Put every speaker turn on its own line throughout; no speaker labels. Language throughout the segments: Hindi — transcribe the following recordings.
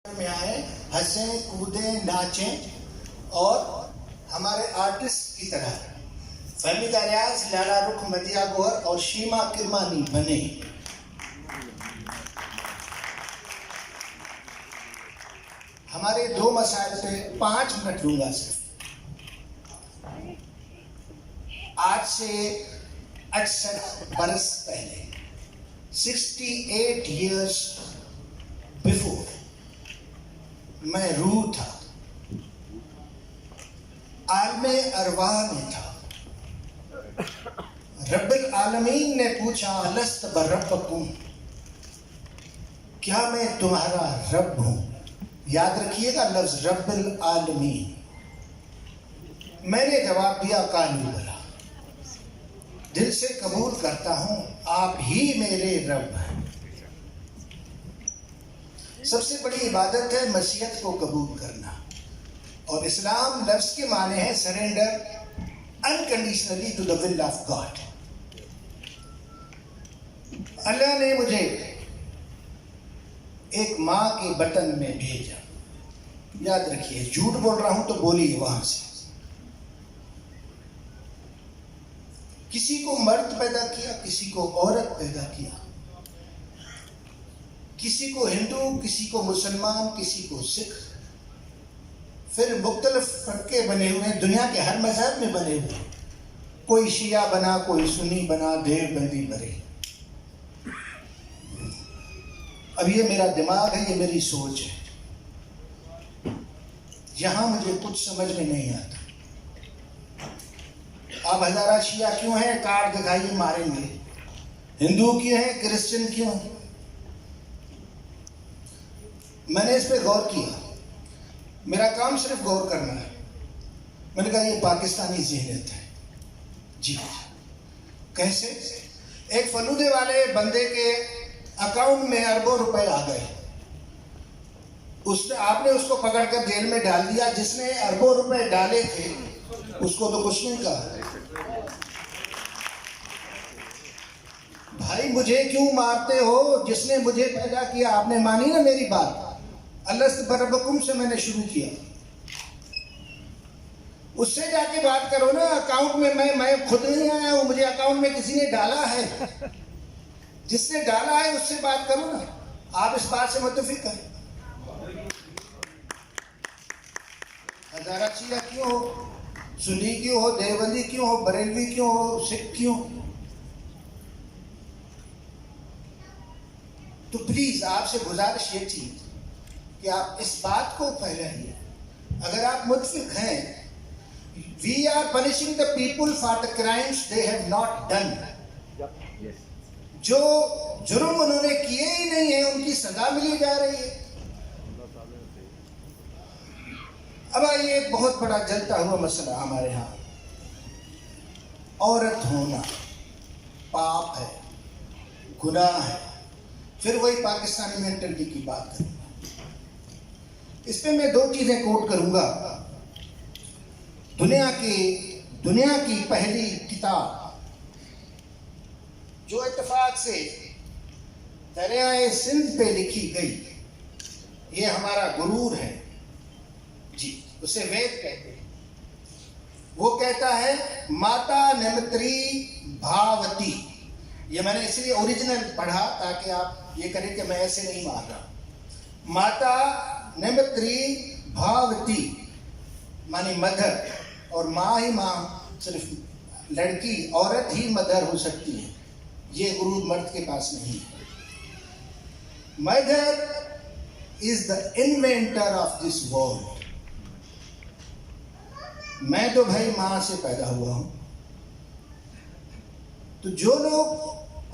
में आए, हंसें, कूदें, नाचें और हमारे आर्टिस्ट की तरह फहमी दरियाज, लाला रुख, मदिया गौहर और शीमा किरमानी बने। हमारे दो मसाइल पे 5 मिनट लूंगा सिर्फ। आज से 68 बरस पहले, 68 years बिफोर, मैं रूह था, आलमे अरवाह में था। रब्बुल आलमीन ने पूछा, लस्त बर्रब्बकुम, क्या मैं तुम्हारा रब हूं? याद रखिएगा लफ्ज रब्बुल आलमीन। मैंने जवाब दिया, कालू बला, दिल से कबूल करता हूं, आप ही मेरे रब हैं। सबसे बड़ी इबादत है मसीहत को कबूल करना, और इस्लाम लफ्ज के माने हैं surrender unconditionally to the will of God. Allah ने मुझे एक माँ के बटन में भेजा। याद रखिए, झूठ बोल रहा हूं तो बोलिए वहां से। किसी को मर्द पैदा किया, किसी को औरत पैदा किया, किसी को हिंदू, किसी को मुसलमान, किसी को सिख, फिर मुख्तलिफ फरके बने हुए हैं, दुनिया के हर मजहब में बने हुए। कोई शिया बना, कोई सुन्नी बना, देवबंदी बने। अब ये मेरा दिमाग है, ये मेरी सोच है, यहां मुझे कुछ समझ में नहीं आता। आप हजारा शिया क्यों हैं? कार्ड दिखाइए, मारेंगे। हिंदू क्यों हैं? क्रिश्चियन क्यों हैं? मैंने इस पे गौर किया, मेरा काम सिर्फ गौर करना है। मैंने कहा ये पाकिस्तानी ज़हनियत है जी। कैसे? एक फलूदे वाले बंदे के अकाउंट में अरबों रुपए आ गए, उसने आपने उसको पकड़कर जेल में डाल दिया। जिसने अरबों रुपए डाले थे उसको तो कुछ नहीं कहा। भाई मुझे क्यों मारते हो? जिसने मुझे पैदा किया, आपने मानी ना मेरी बात। अल्लाह बर्रब्बकुम से मैंने शुरू किया, उससे जाके बात करो ना। अकाउंट में मैं खुद नहीं आया हूं, मुझे अकाउंट में किसी ने डाला है। जिसने डाला है उससे बात करो ना। आप इस बात से मुत्तफिक हैं? हजारा शिया क्यों हो, सुन्नी क्यों हो, देवबंदी क्यों हो, बरेलवी क्यों हो, सिख क्यों? तो प्लीज आपसे गुजारिश ये थी कि आप इस बात को फैलाइए। अगर आप मुत्तफिक हैं, we are punishing the people for the crimes they have not done. जो जुर्म उन्होंने किए ही नहीं है, उनकी सजा मिली जा रही है। अब आइए, एक बहुत बड़ा जलता हुआ मसला हमारे यहाँ, औरत होना पाप है, गुनाह है। फिर वही पाकिस्तानी मेंटलिटी की बात करूंगा। इस पे मैं 2 चीजें कोट करूंगा। दुनिया की पहली किताब जो इत्तेफाक से दरियाए सिंध पे लिखी गई, ये हमारा गुरूर है जी, उसे वेद कहते हैं। वो कहता है, माता निमित्री भावती। ये मैंने इसलिए ओरिजिनल पढ़ा ताकि आप ये करें कि मैं ऐसे नहीं मार रहा। माता निमित्री भावती मानी मदर, और माँ ही माँ, सिर्फ लड़की औरत ही मदर हो सकती है। ये गुरूर मर्द के पास नहीं है। Mother is the inventor of this world. मैं तो भाई माँ से पैदा हुआ हूं। तो जो लोग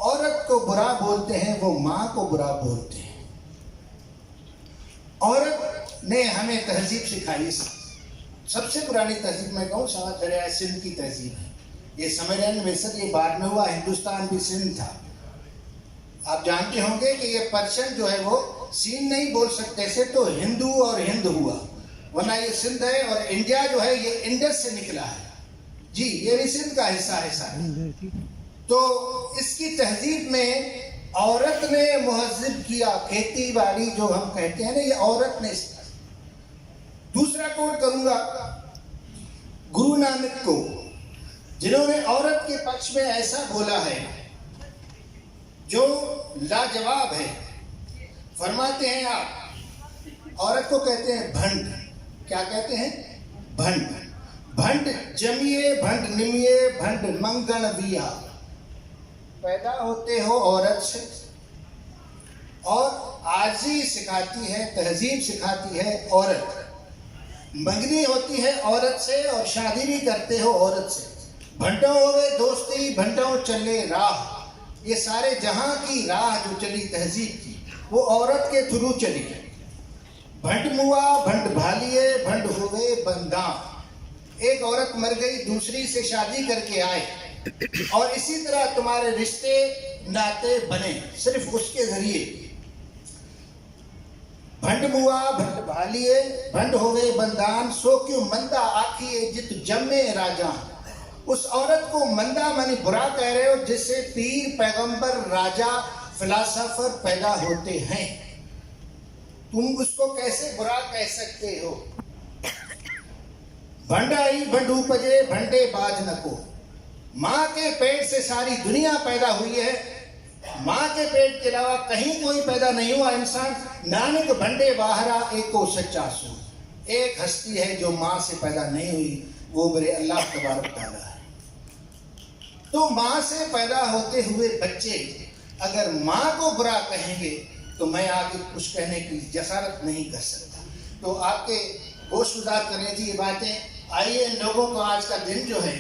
औरत को बुरा बोलते हैं वो माँ को बुरा बोलते हैं। औरत ने हमें तहजीब सिखाई। सबसे पुरानी तहजीब मैं कहूँ साथ दरिया सिंध की तहजीब है। ये समझ रहे हैं, वैसे ये बाद में हुआ, हिंदुस्तान भी सिंध था। आप जानते होंगे कि ये पर्शियन जो है वो सीन नहीं बोल सकते थे, तो हिंदू और हिंद हुआ, वरना ये सिंध है। और इंडिया जो है ये इंडस से निकला है जी, ये भी सिंध का हिस्सा है सारा। तो इसकी तहजीब में औरत ने मुहज्जिब किया, खेती बाड़ी जो हम कहते हैं ना, ये औरत ने। दूसरा कोट करूंगा गुरु नानक को, जिन्होंने औरत के पक्ष में ऐसा बोला है जो लाजवाब है। फरमाते हैं आप, औरत को कहते हैं भंड। क्या कहते हैं? भंड। भंड जमिए भंड निमिए भंड मंगण विया। पैदा होते हो औरत से और आजी सिखाती है, तहजीब सिखाती है औरत। मंगनी होती है औरत से और शादी भी करते हो औरत से। भंटों हो गए दोस्ती, भंटों चले राह। ये सारे जहां की राह जो चली तहजीब की, वो औरत के थ्रू चली। भंड मुआ भंड भालिए भंड हो गए बंदा। एक औरत मर गई, दूसरी से शादी करके आए और इसी तरह तुम्हारे रिश्ते नाते बने सिर्फ उसके जरिए। भंड मुआ भंड भालिए भंड हो गए बंदान, सो क्यों मंदा आखिए जित जम्मे राजा। उस औरत को मंदा मानी बुरा कह रहे हो, जिससे पीर पैगंबर राजा फिलासफर पैदा होते हैं। तुम उसको कैसे बुरा कह सकते हो? भंडाई भंड उपजे भंडे बाज नको। माँ के पेट से सारी दुनिया पैदा हुई है, माँ के पेट के अलावा कहीं कोई पैदा नहीं हुआ इंसान। नानक भंडे बाहरा एको सच्चा सो। एक हस्ती है जो माँ से पैदा नहीं हुई, वो मेरे अल्लाह तबारक तआला है। तो माँ से पैदा होते हुए बच्चे अगर माँ को बुरा कहेंगे तो मैं आगे कुछ कहने की जसारत नहीं कर सकता। तो आपके होशगुजार करने की ये बातें। आइए इन लोगों को आज का दिन जो है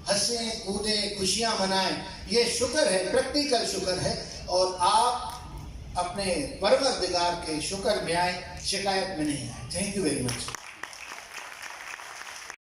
हंसें कूदें खुशियाँ मनाएं, ये शुक्र है, प्रैक्टिकल शुक्र है। और आप अपने परवरदिगार के शुक्र में आए, शिकायत में नहीं आए। Thank you very much.